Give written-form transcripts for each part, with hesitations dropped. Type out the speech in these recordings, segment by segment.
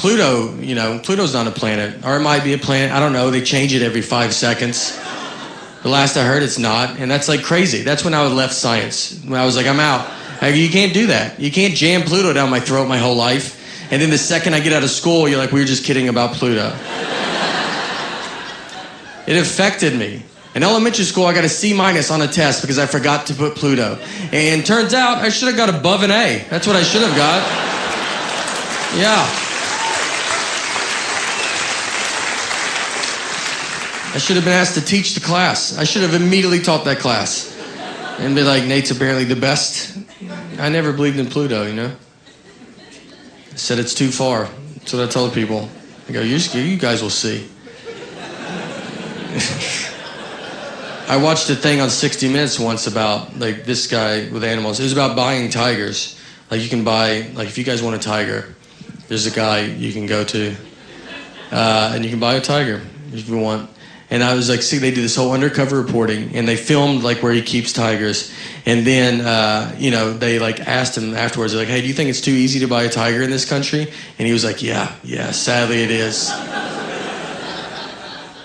Pluto, you know, Pluto's not a planet. Or it might be a planet. I don't know. They change it every 5 seconds. The last I heard, it's not. And that's like crazy. That's when I left science. When I was like, I'm out. Like, you can't do that. You can't jam Pluto down my throat my whole life. And then the second I get out of school, you're like, we were just kidding about Pluto. It affected me. In elementary school, I got a C- on a test because I forgot to put Pluto. And turns out I should have got above an A. That's what I should have got. Yeah. I should have been asked to teach the class. I should have immediately taught that class. And be like, Nate's apparently the best. I never believed in Pluto, you know? I said it's too far. That's what I tell people. I go, you guys will see. I watched a thing on 60 Minutes once about like this guy with animals. It was about buying tigers. Like you can buy, like if you guys want a tiger, there's a guy you can go to, and you can buy a tiger if you want. And I was like, see, they do this whole undercover reporting, and they filmed like where he keeps tigers. And then, you know, they like asked him afterwards, they're like, hey, do you think it's too easy to buy a tiger in this country? And he was like, yeah, sadly it is.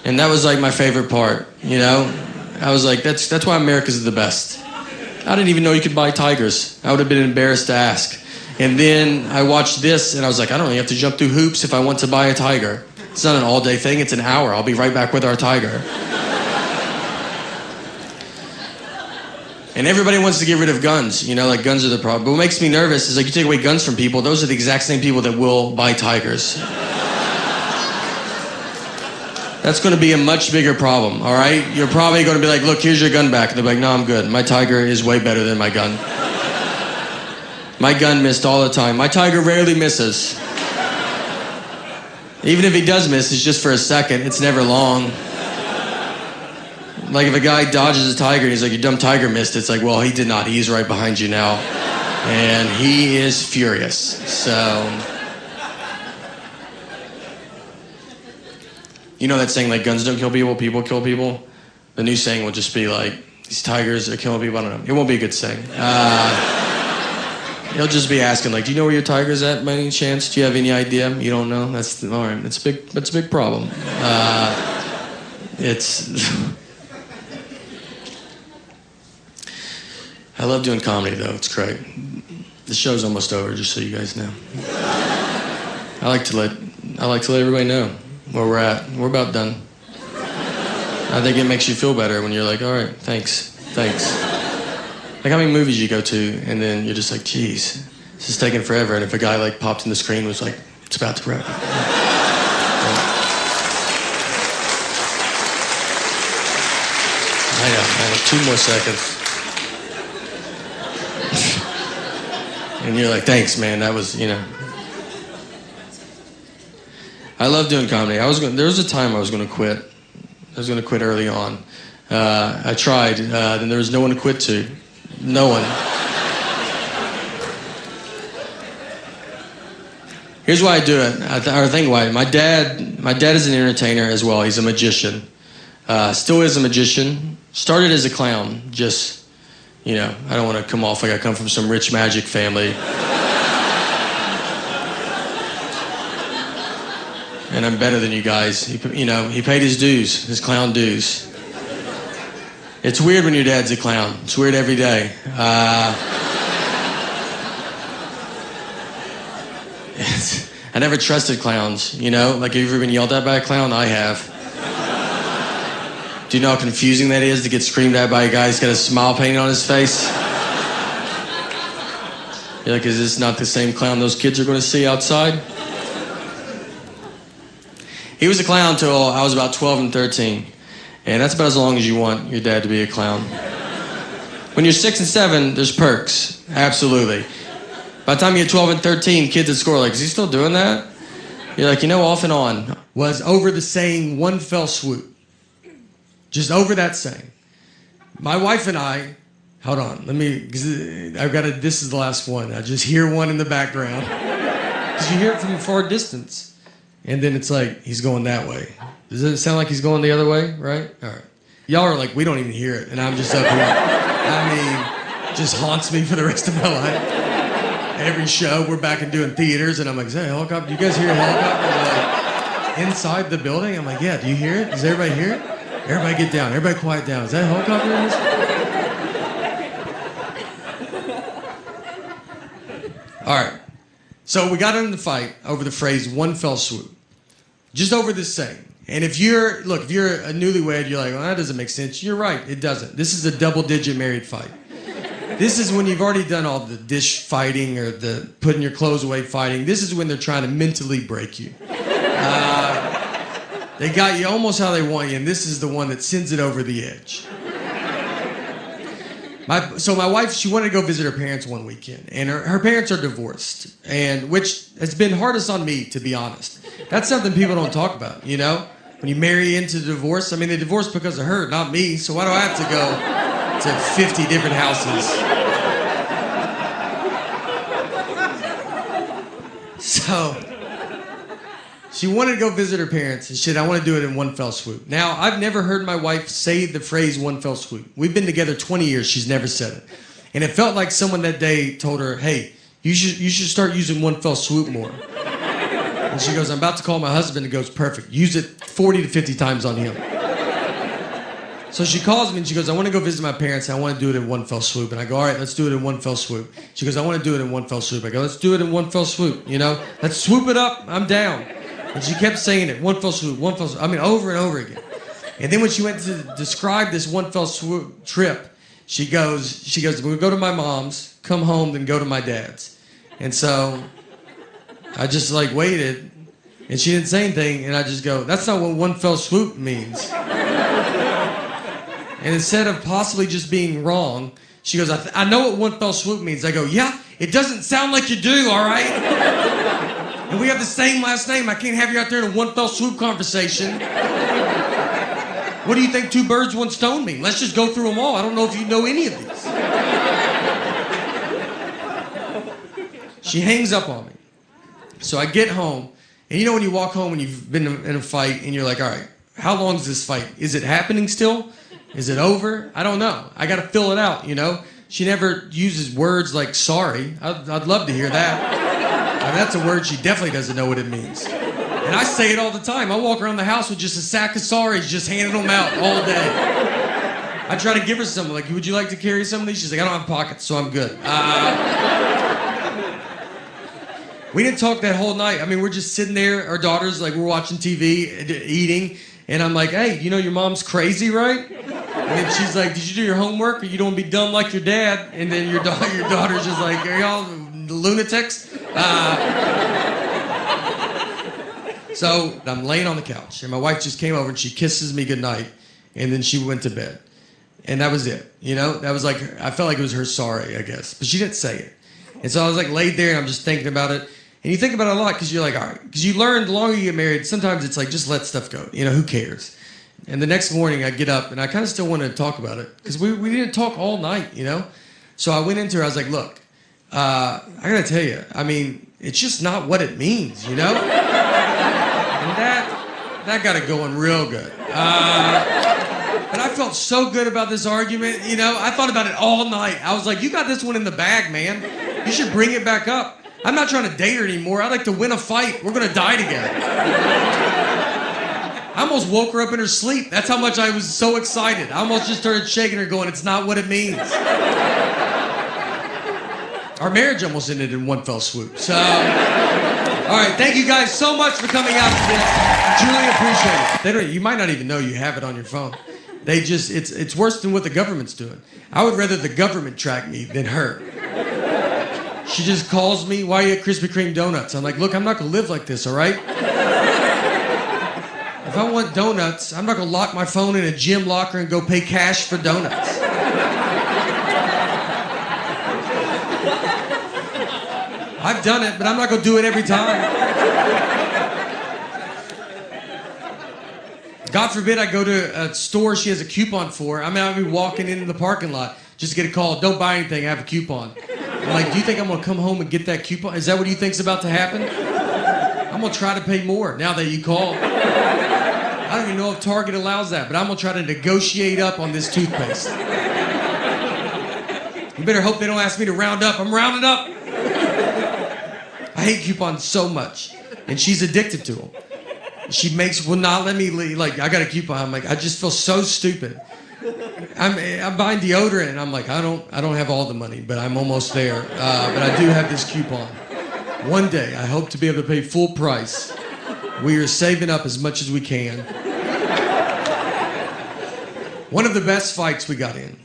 And that was like my favorite part, you know? I was like, that's why America's the best. I didn't even know you could buy tigers. I would have been embarrassed to ask. And then I watched this, and I was like, I don't really have to jump through hoops if I want to buy a tiger. It's not an all-day thing, it's an hour. I'll be right back with our tiger. And everybody wants to get rid of guns. You know, like guns are the problem. But what makes me nervous is like you take away guns from people, those are the exact same people that will buy tigers. That's going to be a much bigger problem, all right? You're probably going to be like, look, here's your gun back. And they'll be like, no, I'm good. My tiger is way better than my gun. My gun missed all the time. My tiger rarely misses. Even if he does miss, it's just for a second. It's never long. Like if a guy dodges a tiger and he's like, your dumb tiger missed, it's like, well, he did not. He's right behind you now. And he is furious. So, you know that saying like guns don't kill people, people kill people? The new saying will just be like, these tigers are killing people. I don't know. It won't be a good saying. He'll just be asking, like, do you know where your tiger's at by any chance? Do you have any idea? You don't know? That's all right. That's a big problem. I love doing comedy, though. It's great. The show's almost over, just so you guys know. I like to let everybody know where we're at. We're about done. I think it makes you feel better when you're like, all right, thanks. Like how many movies you go to, and then you're just like, geez, this is taking forever. And if a guy like popped in the screen and was like, it's about to wrap. I know, 2 more seconds. And you're like, thanks, man. That was, you know. I love doing comedy. There was a time I was going to quit. I was going to quit early on. I tried, then there was no one to quit to. No one. Here's why I do it. I think why. My dad is an entertainer as well. He's a magician. Still is a magician. Started as a clown. Just, you know, I don't want to come off like I come from some rich magic family. And I'm better than you guys. He paid his dues, his clown dues. It's weird when your dad's a clown. It's weird every day. I never trusted clowns, you know? Like, have you ever been yelled at by a clown? I have. Do you know how confusing that is to get screamed at by a guy who's got a smile painted on his face? You're like, is this not the same clown those kids are going to see outside? He was a clown till I was about 12 and 13. And that's about as long as you want your dad to be a clown. When you're 6 and 7, there's perks. Absolutely. By the time you get 12 and 13, kids at school are like, is he still doing that? You're like, you know, off and on. Was over the saying one fell swoop. Just over that saying. My wife and I, hold on, this is the last one. I just hear one in the background. Because you hear it from a far distance. And then it's like, he's going that way. Does it sound like he's going the other way, right? All right. Y'all are like, we don't even hear it. And I'm just up here. I mean, just haunts me for the rest of my life. every show, we're back and doing theaters, and I'm like, is that a helicopter? Do you guys hear a helicopter? Like, inside the building? I'm like, yeah, do you hear it? Does everybody hear it? Everybody get down. Everybody quiet down. Is that a helicopter in this? All right. So we got into the fight over the phrase one fell swoop. Just over this saying. And if you're a newlywed, you're like, well, that doesn't make sense. You're right, it doesn't. This is a double-digit married fight. This is when you've already done all the dish fighting or the putting your clothes away fighting. This is when they're trying to mentally break you. They got you almost how they want you, and this is the one that sends it over the edge. So my wife, she wanted to go visit her parents one weekend, and her parents are divorced, and which has been hardest on me, to be honest. That's something people don't talk about, you know? When you marry into divorce, I mean, they divorced because of her, not me, so why do I have to go to 50 different houses? So, she wanted to go visit her parents, and shit, I want to do it in one fell swoop. Now, I've never heard my wife say the phrase one fell swoop. We've been together 20 years, she's never said it. And it felt like someone that day told her, hey, you should start using one fell swoop more. And she goes, I'm about to call my husband, and goes, perfect. Use it 40 to 50 times on him. So she calls me, and she goes, I want to go visit my parents, and I want to do it in one fell swoop. And I go, all right, let's do it in one fell swoop. She goes, I want to do it in one fell swoop. I go, let's do it in one fell swoop, you know? Let's swoop it up, I'm down. And she kept saying it, one fell swoop, one fell swoop. I mean, over and over again. And then when she went to describe this one fell swoop trip, she goes, we'll go to my mom's, come home, then go to my dad's. And so I just like waited, and she didn't say anything, and I just go, that's not what one fell swoop means. And instead of possibly just being wrong, she goes, I know what one fell swoop means. I go, yeah, it doesn't sound like you do, all right? And we have the same last name. I can't have you out there in a one fell swoop conversation. What do you think two birds, one stone mean? Let's just go through them all. I don't know if you know any of these. She hangs up on me. So I get home, and you know when you walk home and you've been in a fight, and you're like, all right, how long is this fight? Is it happening still? Is it over? I don't know. I got to fill it out, you know? She never uses words like sorry. I'd love to hear that. I mean, that's a word she definitely doesn't know what it means. And I say it all the time. I walk around the house with just a sack of sorries, just handing them out all day. I try to give her some, like, would you like to carry some of these? She's like, I don't have pockets, so I'm good. We didn't talk that whole night. I mean, we're just sitting there, our daughters, like, we're watching TV, eating, and I'm like, hey, you know your mom's crazy, right? And then she's like, did you do your homework, or you don't be dumb like your dad? And then your daughter's just like, are y'all lunatics? So I'm laying on the couch, and my wife just came over, and she kisses me goodnight, and then she went to bed. And that was it, you know? That was like, I felt like it was her sorry, I guess. But she didn't say it. And so I was like laid there, and I'm just thinking about it. And you think about it a lot, because you're like, all right. Because you learn, the longer you get married, sometimes it's like, just let stuff go. You know, who cares? And the next morning, I get up, and I kind of still wanted to talk about it. Because we didn't talk all night, you know? So I went into her, I was like, look, I got to tell you, I mean, it's just not what it means, you know? And that got it going real good. But I felt so good about this argument, you know? I thought about it all night. I was like, you got this one in the bag, man. You should bring it back up. I'm not trying to date her anymore. I'd like to win a fight. We're going to die together. I almost woke her up in her sleep. That's how much I was so excited. I almost just started shaking her going, it's not what it means. Our marriage almost ended in one fell swoop. So, all right, thank you guys so much for coming out to this. Truly appreciate it. You might not even know you have it on your phone. It's worse than what the government's doing. I would rather the government track me than her. She just calls me, why are you at Krispy Kreme donuts? I'm like, look, I'm not going to live like this, all right? If I want donuts, I'm not going to lock my phone in a gym locker and go pay cash for donuts. I've done it, but I'm not going to do it every time. God forbid I go to a store she has a coupon for. I mean, I'll be walking into the parking lot, just get a call, don't buy anything, I have a coupon. I'm like, do you think I'm going to come home and get that coupon? Is that what you think's about to happen? I'm going to try to pay more now that you called. I don't even know if Target allows that, but I'm going to try to negotiate up on this toothpaste. You better hope they don't ask me to round up. I'm rounding up. I hate coupons so much. And she's addicted to them. She will not let me leave. Like, I got a coupon. I'm like, I just feel so stupid. I'm buying deodorant, and I'm like, I don't have all the money, but I'm almost there. But I do have this coupon. One day, I hope to be able to pay full price. We are saving up as much as we can. One of the best fights we got in.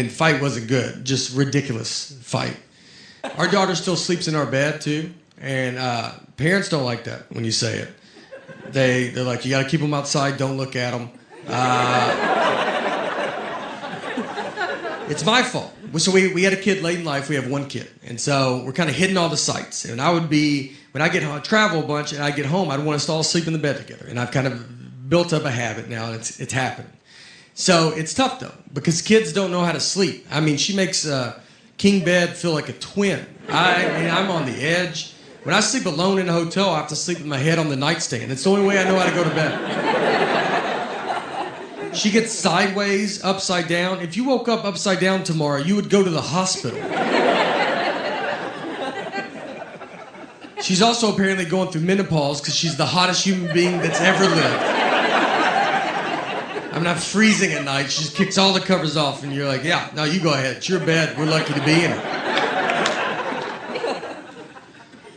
Fight wasn't good, just ridiculous fight. Our daughter still sleeps in our bed too, and parents don't like that when you say it. They're like, you got to keep them outside, don't look at them. It's my fault. So we had a kid late in life. We have one kid, and so we're kind of hitting all the sites. And when I get home, travel a bunch, and I get home, I'd want us to all sleep in the bed together. And I've kind of built up a habit now, and it's happening. So it's tough though, because kids don't know how to sleep. I mean, she makes king bed feel like a twin. I'm on the edge. When I sleep alone in a hotel, I have to sleep with my head on the nightstand. It's the only way I know how to go to bed. She gets sideways, upside down. If you woke up upside down tomorrow, you would go to the hospital. She's also apparently going through menopause because she's the hottest human being that's ever lived. I'm not freezing at night. She just kicks all the covers off, and you're like, yeah, no, you go ahead. It's your bed. We're lucky to be in it.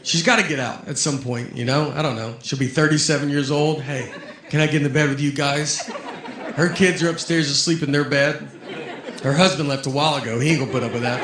She's got to get out at some point, you know? I don't know. She'll be 37 years old. Hey, can I get in the bed with you guys? Her kids are upstairs asleep in their bed. Her husband left a while ago. He ain't gonna put up with that.